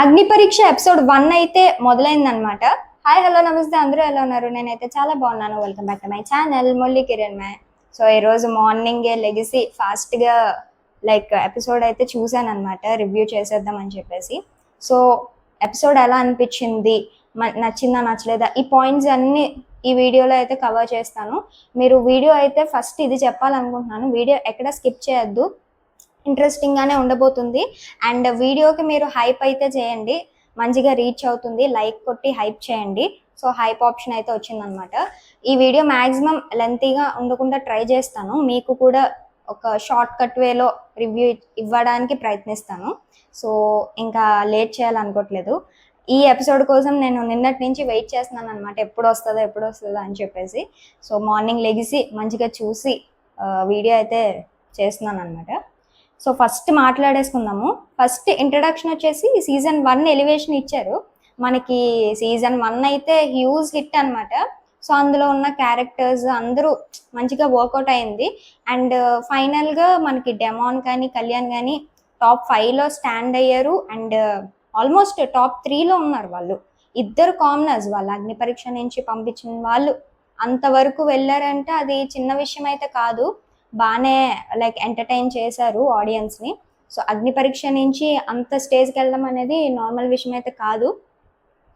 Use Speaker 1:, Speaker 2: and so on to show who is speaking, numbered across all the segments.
Speaker 1: అగ్ని పరీక్ష ఎపిసోడ్ 1 అయితే మొదలైందనమాట. హాయ్ హలో నమస్తే, అందరూ ఎలా ఉన్నారు? నేనైతే చాలా బాగున్నాను. Welcome back to my channel Murali Kiran మ్యాయ్. సో ఈరోజు మార్నింగే లెగిసి ఫాస్ట్గా ఎపిసోడ్ అయితే చూసాను అనమాట, రివ్యూ చేసేద్దాం అని చెప్పేసి. సో ఎపిసోడ్ ఎలా అనిపించింది, నచ్చిందా నచ్చలేదా, ఈ పాయింట్స్ అన్నీ ఈ వీడియోలో అయితే కవర్ చేస్తాను. మీరు వీడియో అయితే ఫస్ట్ ఇది చెప్పాలనుకుంటున్నాను, వీడియో ఎక్కడ స్కిప్ చేయొద్దు, ఇంట్రెస్టింగ్గానే ఉండబోతుంది. అండ్ వీడియోకి మీరు హైప్ అయితే చేయండి, మంచిగా రీచ్ అవుతుంది. లైక్ కొట్టి హైప్ చేయండి. సో హైప్ ఆప్షన్ అయితే వచ్చిందనమాట. ఈ వీడియో మ్యాక్సిమం లెంతీగా ఉండకుండా ట్రై చేస్తాను, మీకు కూడా ఒక షార్ట్ కట్ వేలో రివ్యూ ఇవ్వడానికి ప్రయత్నిస్తాను. సో ఇంకా లేట్ చేయాలనుకోవట్లేదు. ఈ ఎపిసోడ్ కోసం నేను నిన్నటి నుంచి వెయిట్ చేస్తున్నాను అనమాట, ఎప్పుడు వస్తుందో అని చెప్పేసి. సో మార్నింగ్ లెగిసి మంచిగా చూసి వీడియో అయితే చేస్తున్నాను అనమాట. సో ఫస్ట్ మాట్లాడేసుకుందాము. ఫస్ట్ ఇంట్రడక్షన్ వచ్చేసి సీజన్ 1 ఎలివేషన్ ఇచ్చారు మనకి. సీజన్ 1 అయితే హ్యూజ్ హిట్ అనమాట. సో అందులో ఉన్న క్యారెక్టర్స్ అందరూ మంచిగా వర్కౌట్ అయింది. అండ్ ఫైనల్గా మనకి డెమాన్ కానీ కళ్యాణ్ కానీ టాప్ 5లో స్టాండ్ అయ్యారు. అండ్ ఆల్మోస్ట్ టాప్ 3లో ఉన్నారు వాళ్ళు. ఇద్దరు కామనర్స్, వాళ్ళు అగ్ని పరీక్ష నుంచి పంపించిన వాళ్ళు అంతవరకు వెళ్ళారంటే అది చిన్న విషయం అయితే కాదు. బాగానే ఎంటర్టైన్ చేశారు ఆడియన్స్ని. సో అగ్ని పరీక్ష నుంచి అంత స్టేజ్కి వెళ్ళడం అనేది నార్మల్ విషయం అయితే కాదు.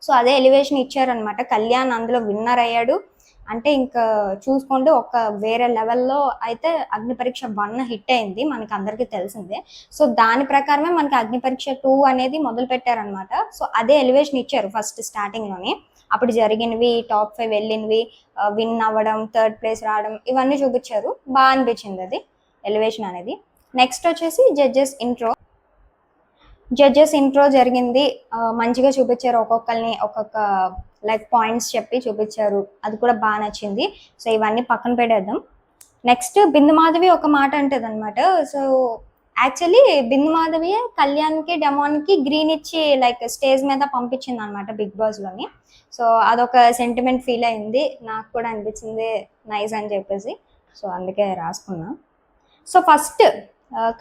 Speaker 1: సో అదే ఎలివేషన్ ఇచ్చారనమాట. కళ్యాణ్ అందులో విన్నర్ అయ్యాడు అంటే ఇంకా చూసుకోండి, ఒక వేరే లెవెల్లో అయితే అగ్ని పరీక్ష 1 హిట్ అయింది, మనకి అందరికీ తెలిసిందే. సో దాని ప్రకారమే మనకి అగ్ని పరీక్ష 2 అనేది మొదలు పెట్టారనమాట. సో అదే ఎలివేషన్ ఇచ్చారు ఫస్ట్ స్టార్టింగ్లోనే. అప్పుడు జరిగినవి, టాప్ 5 వెళ్ళినవి, విన్ అవ్వడం, థర్డ్ ప్లేస్ రావడం, ఇవన్నీ చూపించారు. బాగా అనిపించింది అది ఎలివేషన్ అనేది. నెక్స్ట్ వచ్చేసి జడ్జెస్ ఇంట్రో జరిగింది. మంచిగా చూపించారు, ఒక్కొక్కరిని ఒక్కొక్క పాయింట్స్ చెప్పి చూపించారు, అది కూడా బాగా నచ్చింది. సో ఇవన్నీ పక్కన పెట్టేద్దాం. నెక్స్ట్ బిందు మాధవి ఒక మాట అంటది అనమాట. సో యాక్చువల్లీ బిందు మాధవి కళ్యాణ్కి డెమాన్కి గ్రీన్ ఇచ్చి స్టేజ్ మీద పంపించింది అనమాట బిగ్ బాస్లోని. సో అదొక సెంటిమెంట్ ఫీల్ అయింది, నాకు కూడా అనిపించింది నైస్ అని చెప్పేసి. సో అందుకే రాసుకున్నా. సో ఫస్ట్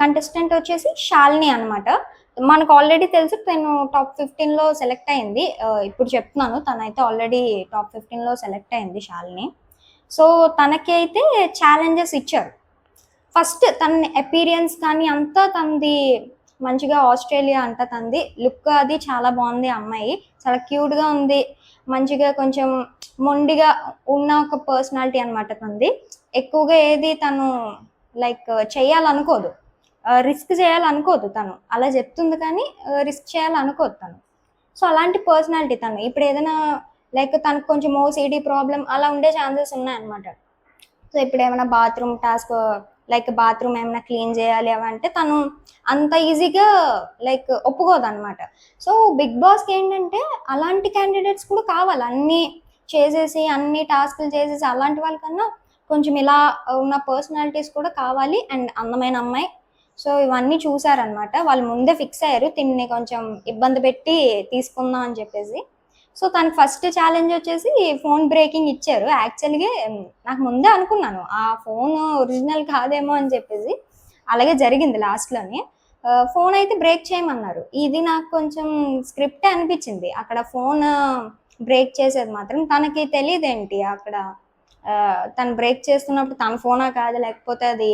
Speaker 1: కంటెస్టెంట్ వచ్చేసి శాలిని అనమాట. మనకు ఆల్రెడీ తెలుసు తను టాప్ 15లో సెలెక్ట్ అయింది. ఇప్పుడు చెప్తున్నాను, తనైతే ఆల్రెడీ టాప్ 15లో సెలెక్ట్ అయింది శాలిని. సో తనకి అయితే ఛాలెంజెస్ ఇచ్చారు. ఫస్ట్ తన అపీరియన్స్ కానీ అంతా తనది మంచిగా, ఆస్ట్రేలియా అంతా తనది లుక్ అది చాలా బాగుంది. అమ్మాయి చాలా క్యూట్గా ఉంది, మంచిగా కొంచెం మొండిగా ఉన్న ఒక పర్సనాలిటీ అనమాట తనది. ఎక్కువగా ఏది తను చేయాలనుకోదు, రిస్క్ చేయాలనుకోదు. తను అలా చెప్తుంది కానీ రిస్క్ చేయాలనుకోదు తను. సో అలాంటి పర్సనాలిటీ తను. ఇప్పుడు ఏదైనా తనకు కొంచెం ఓసిడి ప్రాబ్లం అలా ఉండే ఛాన్సెస్ ఉన్నాయన్నమాట. సో ఇప్పుడు ఏమైనా బాత్రూమ్ టాస్క్, బాత్రూమ్ ఏమైనా క్లీన్ చేయాలి అవంటే తను అంత ఈజీగా ఒప్పుకోదు అనమాట. సో బిగ్ బాస్కి ఏంటంటే అలాంటి క్యాండిడేట్స్ కూడా కావాలి, అన్నీ చేసేసి అన్ని టాస్క్లు చేసేసి అలాంటి వాళ్ళకన్నా కొంచెం ఇలా ఉన్న పర్సనాలిటీస్ కూడా కావాలి. అండ్ అందమైన అమ్మాయి. సో ఇవన్నీ చూసారనమాట. వాళ్ళు ముందే ఫిక్స్ అయ్యారు తిన్ని కొంచెం ఇబ్బంది పెట్టి తీసుకుందాం అని చెప్పేసి. సో తనకి ఫస్ట్ ఛాలెంజ్ వచ్చేసి ఫోన్ బ్రేకింగ్ ఇచ్చారు. యాక్చువల్గా నాకు ముందే అనుకున్నాను ఆ ఫోన్ ఒరిజినల్ కాదేమో అని చెప్పేసి. అలాగే జరిగింది లాస్ట్లోనే. ఫోన్ అయితే బ్రేక్ చేయమన్నారు. ఇది నాకు కొంచెం స్క్రిప్టే అనిపించింది. అక్కడ ఫోన్ బ్రేక్ చేసేది మాత్రం తనకి తెలియదేంటి అక్కడ. తను బ్రేక్ చేస్తున్నప్పుడు తన ఫోనా కాదు, లేకపోతే అది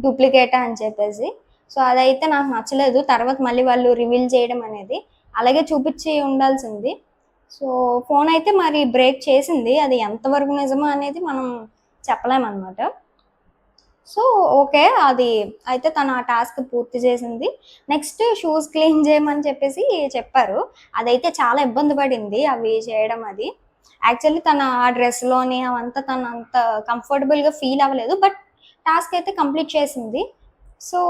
Speaker 1: డూప్లికేటా అని చెప్పేసి. సో అదైతే నాకు నచ్చలేదు. తర్వాత మళ్ళీ వాళ్ళు రివీల్ చేయడం అనేది అలాగే చూపించి ఉండాల్సింది. సో ఫోన్ అయితే మరి బ్రేక్ చేసింది, అది ఎంతవరకు నిజమో అనేది మనం చెప్పలేమన్నమాట. సో ఓకే, అది అయితే తను ఆ టాస్క్ పూర్తి చేసింది. నెక్స్ట్ షూస్ క్లీన్ చేయమని చెప్పేసి చెప్పారు. అదైతే చాలా ఇబ్బంది పడింది అవి చేయడం. అది యాక్చువల్లీ తన ఆ డ్రెస్లోని అవంతా తను అంత కంఫర్టబుల్గా ఫీల్ అవ్వలేదు, బట్ టాస్క్ అయితే కంప్లీట్ చేసింది. సో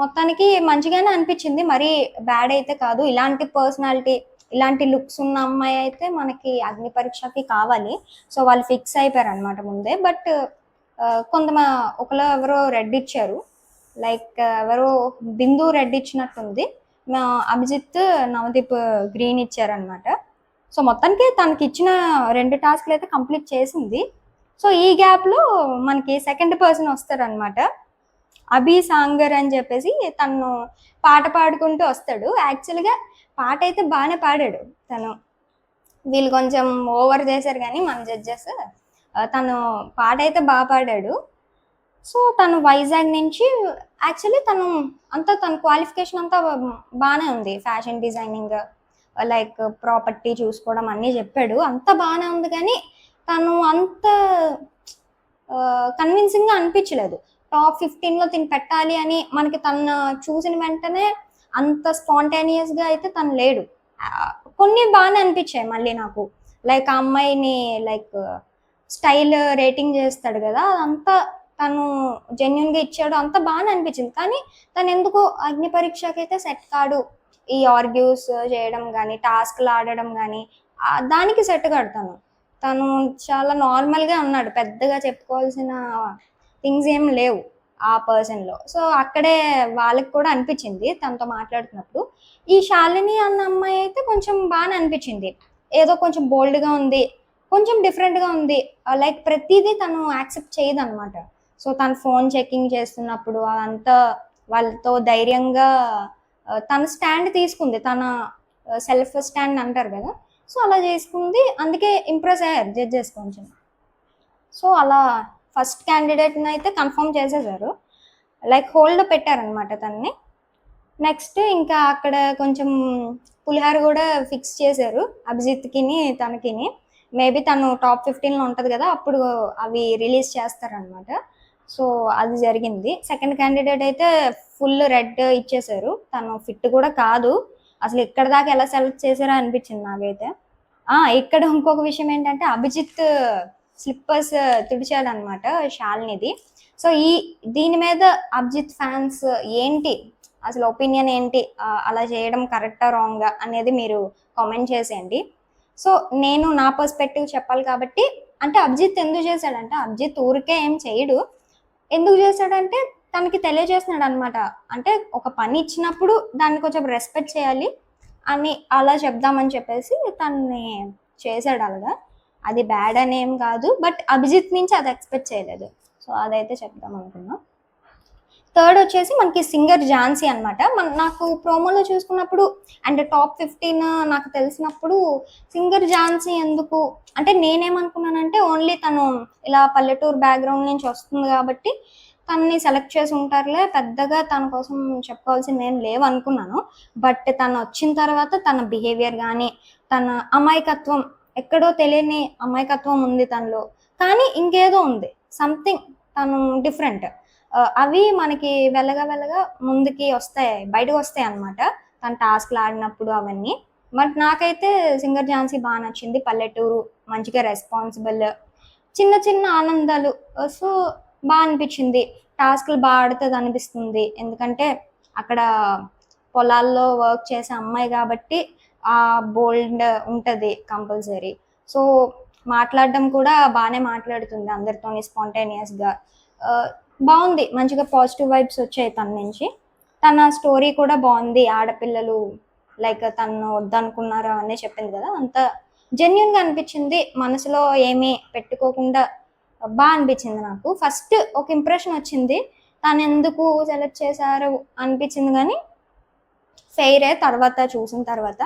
Speaker 1: మొత్తానికి మంచిగానే అనిపించింది, మరీ బ్యాడ్ అయితే కాదు. ఇలాంటి పర్సనాలిటీ, ఇలాంటి లుక్స్ ఉన్న అమ్మాయి అయితే మనకి అగ్ని పరీక్షకి కావాలి. సో వాళ్ళు ఫిక్స్ అయిపోయారు అనమాట ముందే. బట్ ఒకరు ఎవరో రెడ్ ఇచ్చారు, ఎవరో బిందు రెడ్ ఇచ్చినట్టుంది, అభిజిత్ నవదీప్ గ్రీన్ ఇచ్చారనమాట. సో మొత్తానికి తనకి ఇచ్చిన 2 టాస్క్లు అయితే కంప్లీట్ చేసింది. సో ఈ గ్యాప్లో మనకి సెకండ్ పర్సన్ వస్తారనమాట. అభి సాంగర్ అని చెప్పేసి తను పాట పాడుకుంటూ వస్తాడు. యాక్చువల్గా పాట అయితే బాగానే పాడాడు తను. వీళ్ళు కొంచెం ఓవర్ చేశారు కానీ మన జడ్జెస్. తను పాట అయితే బాగా పాడాడు. సో తను వైజాగ్ నుంచి యాక్చువల్లీ తన క్వాలిఫికేషన్ అంతా బాగానే ఉంది. ఫ్యాషన్ డిజైనింగ్, లైక్ ప్రాపర్టీ చూసుకోవడం అన్నీ చెప్పాడు, అంత బాగానే ఉంది. కానీ తను అంత కన్విన్సింగ్గా అనిపించలేదు. టాప్ 15లో తిని పెట్టాలి అని మనకి తను చూసిన వెంటనే అంత స్పాంటేనియస్గా అయితే తను లేడు. కొన్ని బాగానే అనిపించాయి మళ్ళీ నాకు. లైక్ ఆ అమ్మాయిని లైక్ స్టైల్ రేటింగ్ చేస్తాడు కదా, అదంతా తను జెన్యున్గా ఇచ్చాడు, అంతా బాగానే అనిపించింది. కానీ తను ఎందుకో అగ్ని పరీక్షకి అయితే సెట్ కాడు. ఈ ఆర్గ్యూస్ చేయడం కానీ, టాస్క్లు ఆడడం కానీ దానికి సెట్ కాడు తను చాలా నార్మల్గా ఉన్నాడు. పెద్దగా చెప్పుకోవాల్సిన థింగ్స్ ఏం లేవు ఆ పర్సన్లో. సో అక్కడే వాళ్ళకి కూడా అనిపించింది తనతో మాట్లాడుతున్నప్పుడు. ఈ శాలిని అన్న అమ్మాయి అయితే కొంచెం బాగానే అనిపించింది. ఏదో కొంచెం బోల్డ్గా ఉంది, కొంచెం డిఫరెంట్గా ఉంది. లైక్ ప్రతిదీ తను యాక్సెప్ట్ చేయదు అనమాట. సో తను ఫోన్ చెకింగ్ చేస్తున్నప్పుడు అదంతా వాళ్ళతో ధైర్యంగా తన స్టాండ్ తీసుకుంది. తన సెల్ఫ్ స్టాండ్ అంటారు కదా, సో అలా చేసుకుంది. అందుకే ఇంప్రెస్ అయ్యారు జడ్జెస్ కొంచెం. సో అలా ఫస్ట్ క్యాండిడేట్ని అయితే కన్ఫర్మ్ చేసేసారు, లైక్ హోల్డ్ పెట్టారనమాట తనని. నెక్స్ట్ ఇంకా అక్కడ కొంచెం పులిహార కూడా ఫిక్స్ చేశారు అభిజిత్కిని తనకిని. మేబీ తను టాప్ 15లో ఉంటుంది కదా, అప్పుడు అవి రిలీజ్ చేస్తారనమాట. సో అది జరిగింది. సెకండ్ క్యాండిడేట్ అయితే ఫుల్ రెడ్ ఇచ్చేసారు. తను ఫిట్ కూడా కాదు అసలు. ఇక్కడ దాకా ఎలా సెలెక్ట్ చేశారో అనిపించింది నాకైతే. ఇక్కడ ఇంకొక విషయం ఏంటంటే అభిజిత్ స్లిప్పర్స్ తుడిచాడు అనమాట శాలినిది. సో దీని మీద అభిజిత్ ఫ్యాన్స్ ఏంటి అసలు ఒపీనియన్ ఏంటి, అలా చేయడం కరెక్టా రాంగా అనేది మీరు కామెంట్ చేసేయండి. సో నేను నా పర్స్పెక్టివ్ చెప్పాలి కాబట్టి, అంటే అభిజిత్ ఎందుకు చేశాడంటే, అభిజిత్ ఊరికే ఏం చేయడు. ఎందుకు చేశాడంటే తనకి తెలియజేస్తున్నాడు అనమాట. అంటే ఒక పని ఇచ్చినప్పుడు దాన్ని కొంచెం రెస్పెక్ట్ చేయాలి అని అలా చెప్దామని చెప్పేసి తనని చేశాడు అలాగా. అది బ్యాడ్ అని ఏం కాదు, బట్ అభిజిత్ నుంచి అది ఎక్స్పెక్ట్ చేయలేదు. సో అదైతే చెప్దాం అనుకున్నా. థర్డ్ వచ్చేసి మనకి సింగర్ ఝాన్సీ అనమాట. నాకు ప్రోమోలో చూసుకున్నప్పుడు అండ్ టాప్ 15 నాకు తెలిసినప్పుడు సింగర్ ఝాన్సీ ఎందుకు అంటే నేనేమనుకున్నానంటే ఓన్లీ తను ఇలా పల్లెటూరు బ్యాక్గ్రౌండ్ నుంచి వస్తుంది కాబట్టి తనని సెలెక్ట్ చేసి ఉంటారులే, పెద్దగా తన కోసం చెప్పుకోవాల్సింది ఏం లేవు అనుకున్నాను. బట్ తను వచ్చిన తర్వాత తన బిహేవియర్ కానీ, తన అమాయకత్వం, ఎక్కడో తెలియని అమాయకత్వం ఉంది తనలో. కానీ ఇంకేదో ఉంది, సంథింగ్ తను డిఫరెంట్. అవి మనకి వెళ్ళగా ముందుకి వస్తాయి, బయటకు వస్తాయి అనమాట తన టాస్క్లు ఆడినప్పుడు అవన్నీ. బట్ నాకైతే సింగర్ ఝాన్సీ బాగా నచ్చింది. పల్లెటూరు, మంచిగా రెస్పాన్సిబుల్, చిన్న చిన్న ఆనందాలు. సో బాగా అనిపించింది. టాస్క్లు బాగా ఆడుతుంది అనిపిస్తుంది, ఎందుకంటే అక్కడ పొలాల్లో వర్క్ చేసే అమ్మాయి కాబట్టి ఆ బోల్డ్ ఉంటుంది కంపల్సరీ. సో మాట్లాడడం కూడా బాగానే మాట్లాడుతుంది అందరితోని స్పాంటేనియస్గా. బాగుంది, మంచిగా పాజిటివ్ వైబ్స్ వచ్చాయి తన నుంచి. తన స్టోరీ కూడా బాగుంది. ఆడపిల్లలు లైక్ తను వద్దనుకున్నారు అవన్నీ చెప్పింది కదా, అంత జెన్యున్గా అనిపించింది. మనసులో ఏమీ పెట్టుకోకుండా బాగా అనిపించింది నాకు. ఫస్ట్ ఒక ఇంప్రెషన్ వచ్చింది, తను ఎందుకు సెలెక్ట్ చేశారు అనిపించింది. కానీ ఫెయిరే తర్వాత చూసిన తర్వాత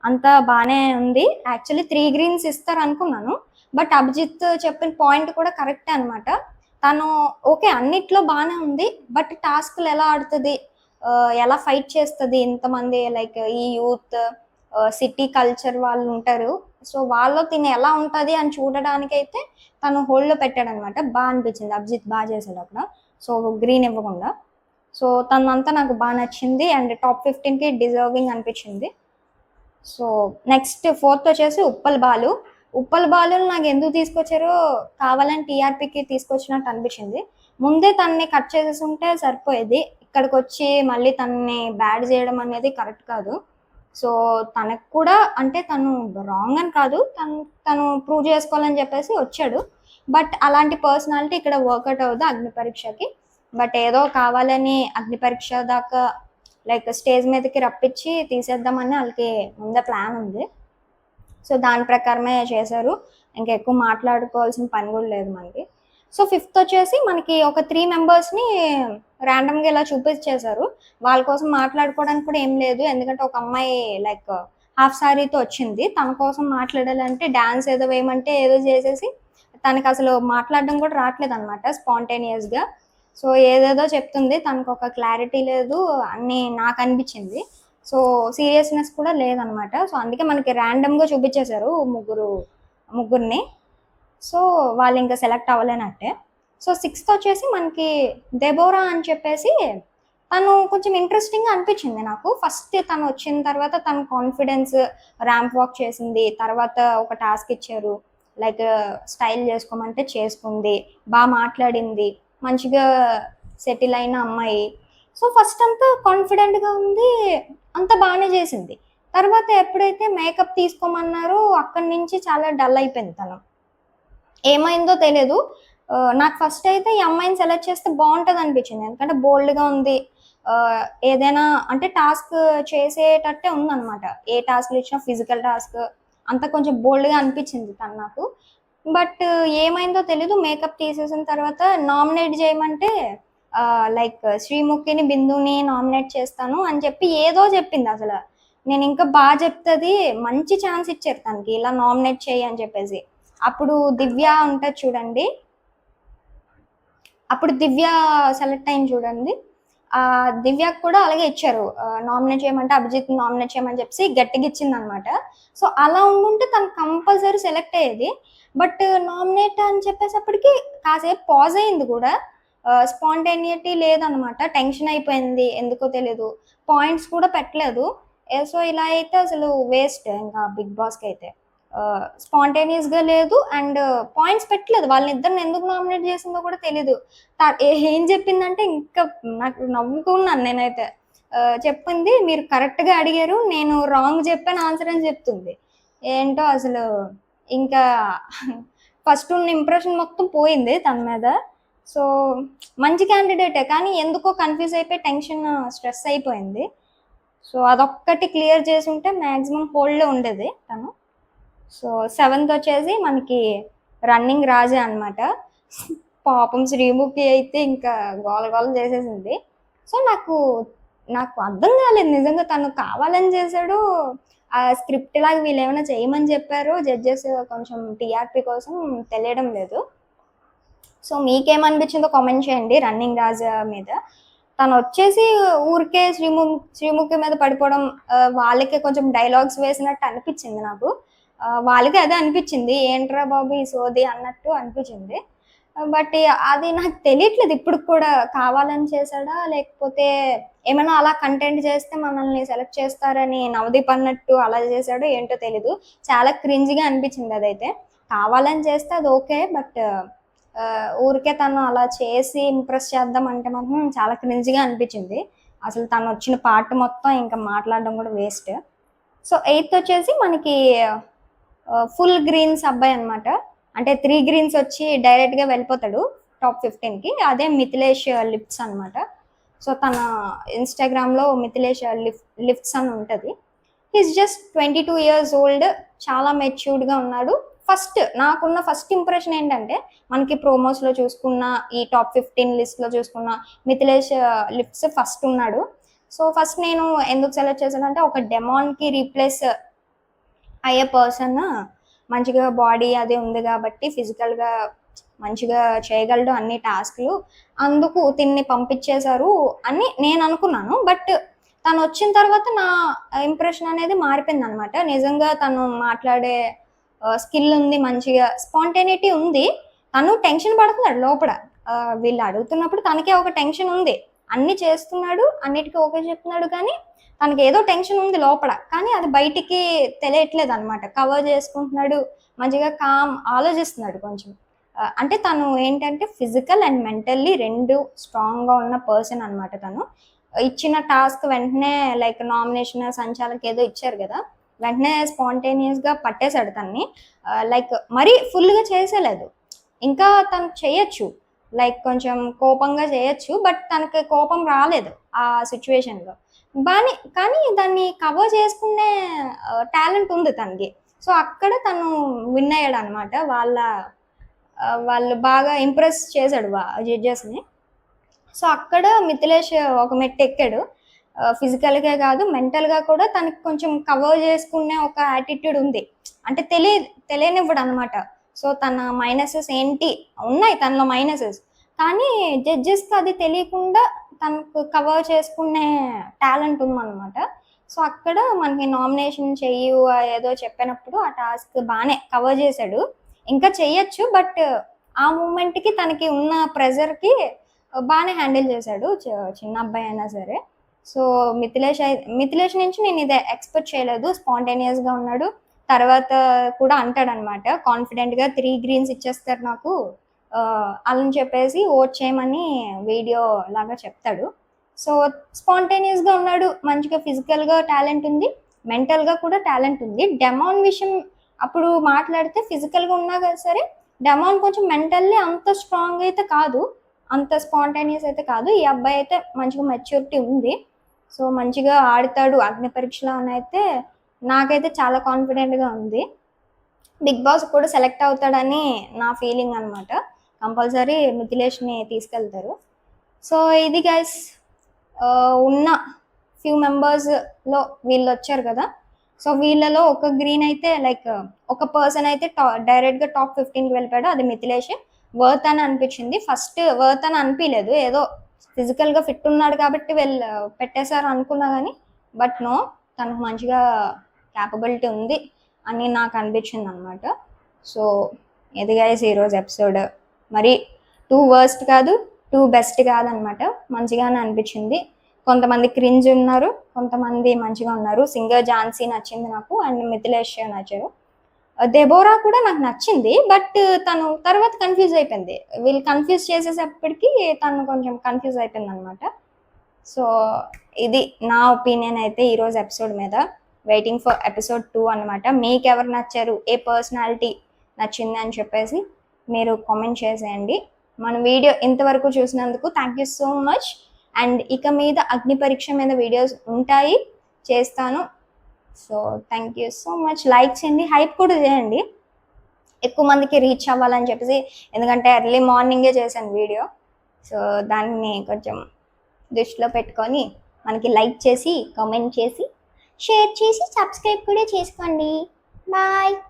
Speaker 1: అంతా బాగానే ఉంది. యాక్చువల్లీ 3 గ్రీన్స్ ఇస్తారు అనుకున్నాను, బట్ అభిజిత్ చెప్పిన పాయింట్ కూడా కరెక్టే అనమాట. తను ఓకే అన్నిట్లో బాగానే ఉంది, బట్ టాస్క్లు ఎలా ఆడుతుంది, ఎలా ఫైట్ చేస్తుంది, ఇంతమంది లైక్ ఈ యూత్ సిటీ కల్చర్ వాళ్ళు ఉంటారు. సో వాళ్ళు తిని ఎలా ఉంటుంది అని చూడడానికైతే తను హోల్డ్లో పెట్టాడు అనమాట. బాగా అనిపించింది, అభిజిత్ బాగా చేశాడు అక్కడ. సో గ్రీన్ ఇవ్వకుండా. సో తనంతా నాకు బాగా నచ్చింది అండ్ టాప్ 15కి డిజర్వింగ్ అనిపించింది. సో నెక్స్ట్ ఫోర్త్ వచ్చేసి ఉప్పల్ బాలు నాకు ఎందుకు తీసుకొచ్చారో కావాలని టీఆర్పీకి తీసుకొచ్చినట్టు అనిపించింది. ముందే తనని కట్ చేసేసి ఉంటే సరిపోయేది. ఇక్కడికి వచ్చి మళ్ళీ తనని బ్యాడ్ చేయడం అనేది కరెక్ట్ కాదు. సో తనకు కూడా అంటే తను రాంగ్ అని కాదు, తను ప్రూవ్ చేసుకోవాలని చెప్పేసి వచ్చాడు. బట్ అలాంటి పర్సనాలిటీ ఇక్కడ వర్కౌట్ అవ్వదు అగ్ని పరీక్షకి. బట్ ఏదో కావాలని అగ్ని పరీక్ష దాకా లైక్ స్టేజ్ మీదకి రప్పించి తీసేద్దామని వాళ్ళకి ముందే ప్లాన్ ఉంది. సో దాని ప్రకారమే చేశారు. ఇంకా ఎక్కువ మాట్లాడుకోవాల్సిన పని కూడా లేదు మనకి. సో ఫిఫ్త్ వచ్చేసి మనకి ఒక 3 మెంబర్స్‌ని ర్యాండమ్‌గా ఇలా చూపించేశారు. వాళ్ళ కోసం మాట్లాడుకోవడానికి కూడా ఏం లేదు. ఎందుకంటే ఒక అమ్మాయి లైక్ హాఫ్ సారీతో వచ్చింది. తన కోసం మాట్లాడాలంటే డాన్స్ ఏదో వేయమంటే ఏదో చేసేసి తనకసలు మాట్లాడడం కూడా రాట్లేదనమాట స్పాంటేనియస్‌గా. సో ఏదేదో చెప్తుంది. తనకొక క్లారిటీ లేదు అని నాకనిపించింది. సో సీరియస్‌నెస్ కూడా లేదనమాట. సో అందుకే మనకి ర్యాండమ్‌గా చూపించేశారు ముగ్గురిని. సో వాళ్ళింక సెలెక్ట్ అవ్వలేనట్టే. సో సిక్స్త్ వచ్చేసి మనకి దెబోరా అని చెప్పేసి తను కొంచెం ఇంట్రెస్టింగ్‌గా అనిపించింది నాకు. ఫస్ట్ తను వచ్చిన తర్వాత తన కాన్ఫిడెన్స్ ర్యాంప్ వాక్ చేసింది. తర్వాత ఒక టాస్క్ ఇచ్చారు. లైక్ స్టైల్ చేసుకోమంటే చేసుకుంది. మాట్లాడింది. మంచిగా సెటిల్ అయిన అమ్మాయి. సో ఫస్ట్ అంతా కాన్ఫిడెంట్‌గా ఉంది. అంతా బానే చేసింది. తర్వాత ఎప్పుడైతే మేకప్ తీసుకోమన్నారో అక్కడి నుంచి చాలా డల్ అయిపోయింది తను. ఏమైందో తెలీదు. నాకు ఫస్ట్ అయితే ఈ అమ్మాయిని సెలెక్ట్ చేస్తే బావుంటదనిపించింది. ఎందుకంటే బోల్డ్‌గా ఉంది. ఏదైనా అంటే టాస్క్ చేసేటట్టే ఉందనమాట. ఏ టాస్క్‌లు ఇచ్చినా ఫిజికల్ టాస్క్ అంతా కొంచెం బోల్డ్‌గా అనిపించింది తను నాకు. బట్ ఏమైందో తెలీదు. మేకప్ తీసేసిన తర్వాత నామినేట్ చేయమంటే లైక్ శ్రీముఖిని, బిందుని నామినేట్ చేస్తాను అని చెప్పి ఏదో చెప్పిందసల. నేనింకా చెప్తది. మంచి ఛాన్స్ ఇచ్చారు తనకి. ఇలా నామినేట్ చెయ్యి అని చెప్పేసి. అప్పుడు దివ్య ఉంటది చూడండి. అప్పుడు దివ్య సెలెక్ట్ అయింది చూడండి. దివ్యకి కూడా అలాగే ఇచ్చారు. నామినేట్ చేయమంటే అభిజిత్‌ని నామినేట్ చేయమని చెప్పేసి గట్టిగా ఇచ్చిందనమాట. సో అలా ఉండుంటే తను కంపల్సరీ సెలెక్ట్ అయ్యేది. బట్ నామినేట్ అని చెప్పేసప్పటికి కాసేపు పాజ్ అయింది కూడా. స్పాంటేనియటీ లేదనమాట. టెన్షన్ అయిపోయింది. ఎందుకో తెలీదు. పాయింట్స్ కూడా పెట్టలేదు. సో ఇలా అయితే అసలు వేస్ట్ ఇంకా బిగ్ బాస్‌కైతే. స్పాంటేనియస్‌గా లేదు అండ్ పాయింట్స్ పెట్టలేదు. వాళ్ళనిద్దరిని ఎందుకు నామినేట్ చేసిందో కూడా తెలీదు. ఏం చెప్పిందంటే ఇంకా నాకు నవ్వుకున్నాను నేనైతే. చెప్పింది మీరు కరెక్ట్‌గా అడిగారు. నేను రాంగ్ చెప్పాను ఆన్సర్ అని చెప్తుంది. ఏంటో అసలు ఇంకా ఫస్ట్ ఉన్న ఇంప్రెషన్ మొత్తం పోయింది తన మీద. సో మంచి క్యాండిడేటే కానీ ఎందుకో కన్‌ఫ్యూజ్ అయిపోయి టెన్షన్, స్ట్రెస్ అయిపోయింది. సో అదొక్కటి క్లియర్ చేసుంటే మాక్సిమం హోల్డ్‌లో ఉండేది తను. సో సెవెంత్ వచ్చేసి మనకి రన్నింగ్ రాజే అనమాట. పాపం శ్రీముఖి అయితే ఇంకా గోల గోల చేసేసింది. సో నాకు నాకు అర్థం కాలేదు నిజంగా తను కావాలని చేశాడో, ఆ స్క్రిప్ట్ లాగా వీళ్ళేమైనా చేయమని చెప్పారో జడ్జెస్ కొంచెం టీఆర్‌పీ కోసం తెలియడం లేదు. సో మీకేమనిపించిందో కామెంట్ చేయండి రన్నింగ్ రాజా మీద. తనొచ్చేసి ఊరికే శ్రీముఖి మీద పడిపోవడం, వాళ్ళకే కొంచెం డైలాగ్స్ వేసినట్టు అనిపించింది నాకు. వాళ్ళకి అదే అనిపించింది. ఏంట్రా బాబు ఈ సోది అన్నట్టు అనిపించింది. బట్ అది నాకు తెలియట్లేదు ఇప్పటికి కూడా కావాలని చేశాడా? లేకపోతే ఏమైనా అలా కంటెంట్ చేస్తే మనల్ని సెలెక్ట్ చేస్తారని నవదీప్ అన్నట్టు అలా చేశాడో ఏంటో తెలీదు. చాలా క్రింజ్‌గా అనిపించింది అదైతే. కావాలని చేస్తే అది ఓకే. బట్ ఊరికే తను అలా చేసి ఇంప్రెస్ చేద్దాం అంటే మాత్రం చాలా క్రింజ్‌గా అనిపించింది. అసలు తనొచ్చిన పార్ట్ మొత్తం ఇంకా మాట్లాడడం కూడా వేస్ట్. సో ఎయిత్ వచ్చేసి మనకి ఫుల్ గ్రీన్స్ అబ్బాయి అనమాట. అంటే 3 గ్రీన్స్ వచ్చి డైరెక్ట్‌గా వెళ్ళిపోతాడు టాప్ 15కి. అదే మిథిలేష్ లిఫ్ట్స్ అనమాట. సో తన ఇన్‌స్టాగ్రామ్‌లో మిథిలేష్ లిఫ్ట్స్ అని ఉంటది. He is just 22 years old. చాలా మెచ్యూర్డ్‌గా ఉన్నాడు. నాకున్న ఫస్ట్ ఇంప్రెషన్ ఏంటంటే మనకి ప్రోమోస్‌లో చూసుకున్న, ఈ టాప్ 15 లిస్ట్‌లో చూసుకున్న మిథిలేష్ లిఫ్ట్స్ ఫస్ట్ ఉన్నాడు. సో ఫస్ట్ నేను ఎందుకు సెలెక్ట్ చేశానంటే ఒక డెమాన్‌కి రీప్లేస్ అయ్యే పర్సన్ మంచిగా బాడీ అది ఉంది కాబట్టి ఫిజికల్‌గా మంచిగా చేయగలడు అన్ని టాస్క్‌లు. అందుకు తిన్ని పంపించేశారు అని నేను అనుకున్నాను. బట్ తను వచ్చిన తర్వాత నా ఇంప్రెషన్ అనేది మారిపోయిందనమాట. నిజంగా తను మాట్లాడే స్కిల్ ఉంది మంచిగా. స్పాంటేనిటీ ఉంది. తను టెన్షన్ పడుతున్నాడు లోపల. వీళ్ళు అడుగుతున్నప్పుడు తనకే ఒక టెన్షన్ ఉంది. అన్నీ చేస్తున్నాడు. అన్నిటికి ఓకే చెప్తున్నాడు కానీ తనకేదో టెన్షన్ ఉంది లోపల. కానీ అది బయటికి తెలియట్లేదనమాట. కవర్ చేసుకుంటున్నాడు. మంచిగా ఆలోచిస్తున్నాడు కొంచెం. అంటే తను ఏంటంటే ఫిజికల్ అండ్ మెంటల్లీ 2 స్ట్రాంగ్‌గా ఉన్న పర్సన్ అనమాట తను. ఇచ్చిన టాస్క్ వెంటనే లైక్ నామినేషన్ సంచాలక్ ఏదో ఇచ్చారు కదా! వెంటనే స్పాంటేనియస్‌గా పట్టేశాడు తనని. లైక్ మరీ ఫుల్‌గా చేసేయలేదు. ఇంకా తను చేయొచ్చు. లైక్ కొంచెం కోపంగా చేయొచ్చు. బట్ తనకి కోపం రాలేదు ఆ సిట్యుయేషన్‌లో. కానీ దాన్ని కవర్ చేసుకునే టాలెంట్ ఉంది తనకి. సో అక్కడ తను విన్ అయ్యాడనమాట వాళ్ళ వాళ్ళు బాగా ఇంప్రెస్ చేశాడు జడ్జెస్ని. సో అక్కడ మిథిలేష్ ఒక మెట్టు ఎక్కాడు. ఫిజికల్గా కాదు మెంటల్గా కూడా తనకి కొంచెం కవర్ చేసుకునే ఒక యాటిట్యూడ్ ఉంది. అంటే తెలియనివ్వడు అనమాట. సో తన మైనసెస్ ఏంటి ఉన్నాయి తనలో మైనసెస్, కానీ జడ్జెస్కి అది తెలియకుండా తనకు కవర్ చేసుకునే టాలెంట్ ఉందన్నమాట. సో అక్కడ మనకి నామినేషన్ చెయ్యు ఏదో చెప్పినప్పుడు ఆ టాస్క్ బాగానే కవర్ చేశాడు. ఇంకా చెయ్యొచ్చు, బట్ ఆ మూమెంట్కి తనకి ఉన్న ప్రెజర్కి బాగానే హ్యాండిల్ చేశాడు, చిన్న అబ్బాయి అయినా సరే. సో మిథిలేష్ నుంచి నేను ఇదే ఎక్స్పెక్ట్ చేయలేదు. స్పాంటేనియస్గా ఉన్నాడు. తర్వాత కూడా అంటాడనమాట, కాన్ఫిడెంట్గా 3 గ్రీన్స్ ఇచ్చేస్తారు నాకు అని చెప్పేసి ఓట్ చేయమని వీడియో లాగా చెప్తాడు. సో స్పాంటేనియస్గా ఉన్నాడు, మంచిగా ఫిజికల్గా టాలెంట్ ఉంది, మెంటల్గా కూడా టాలెంట్ ఉంది. డెమాన్ విషయం అప్పుడు మాట్లాడితే ఫిజికల్గా ఉన్నా కదా సరే, డెమాన్ కొంచెం మెంటల్లీ అంత స్ట్రాంగ్ అయితే కాదు, అంత స్పాంటేనియస్ అయితే కాదు. ఈ అబ్బాయి అయితే మంచిగా మెచ్యూరిటీ ఉంది. సో మంచిగా ఆడతాడు అగ్ని పరీక్షలో అని అయితే నాకైతే చాలా కాన్ఫిడెంట్గా ఉంది. బిగ్ బాస్ కూడా సెలెక్ట్ అవుతాడని నా ఫీలింగ్ అనమాట. కంపల్సరీ మిథిలేష్ని తీసుకెళ్తారు. సో ఇది గైస్, ఉన్న ఫ్యూ మెంబర్స్లో వీళ్ళు వచ్చారు కదా. సో వీళ్ళలో ఒక గ్రీన్ అయితే లైక్ ఒక పర్సన్ అయితే డైరెక్ట్గా టాప్ 15కి వెళ్ళిపోయాడు, అది మిథిలేష్. వర్త్ అని అనిపించింది. ఫస్ట్ వర్త్ అని అనిపించలేదు, ఏదో ఫిజికల్గా ఫిట్ ఉన్నాడు కాబట్టి పెట్టేశారు అనుకున్నా కానీ, బట్ నో, తనకు మంచిగా క్యాపబిలిటీ ఉంది అని నాకు అనిపించింది అనమాట. సో ఇది గైస్ ఈరోజు ఎపిసోడ్. మరి 2 వర్స్ట్ కాదు, 2 బెస్ట్ కాదనమాట, మంచిగానే అనిపించింది. కొంతమంది క్రింజ్ ఉన్నారు, కొంతమంది మంచిగా ఉన్నారు. సింగర్ ఝాన్సీ నచ్చింది నాకు, అండ్ మిథిలేష్ నచ్చారు. దెబోరా కూడా నాకు నచ్చింది, బట్ తను తర్వాత కన్ఫ్యూజ్ అయిపోయింది. వీళ్ళు కన్ఫ్యూజ్ చేసేటప్పటికి తను కొంచెం కన్ఫ్యూజ్ అయిపోయింది అనమాట. సో ఇది నా ఒపీనియన్ అయితే ఈరోజు ఎపిసోడ్ మీద. వెయిటింగ్ ఫర్ ఎపిసోడ్ 2 అనమాట. మీకు ఎవరు నచ్చారు, ఏ పర్సనాలిటీ నచ్చింది అని చెప్పేసి మీరు కామెంట్ చేసేయండి. మన వీడియో ఇంతవరకు చూసినందుకు thank you so much. And ఇక మీద అగ్ని పరీక్ష మీద వీడియోస్ ఉంటాయి, చేస్తాను. So thank you so much. Like చేయండి, హైప్ కూడా చేయండి, ఎక్కువ మందికి రీచ్ అవ్వాలని చెప్పేసి. ఎందుకంటే ఎర్లీ మార్నింగే చేశాను వీడియో, సో దాన్ని కొంచెం దృష్టిలో పెట్టుకొని మనకి లైక్ చేసి, కామెంట్ చేసి, షేర్ చేసి, సబ్స్క్రైబ్ కూడా చేసుకోండి. బాయ్.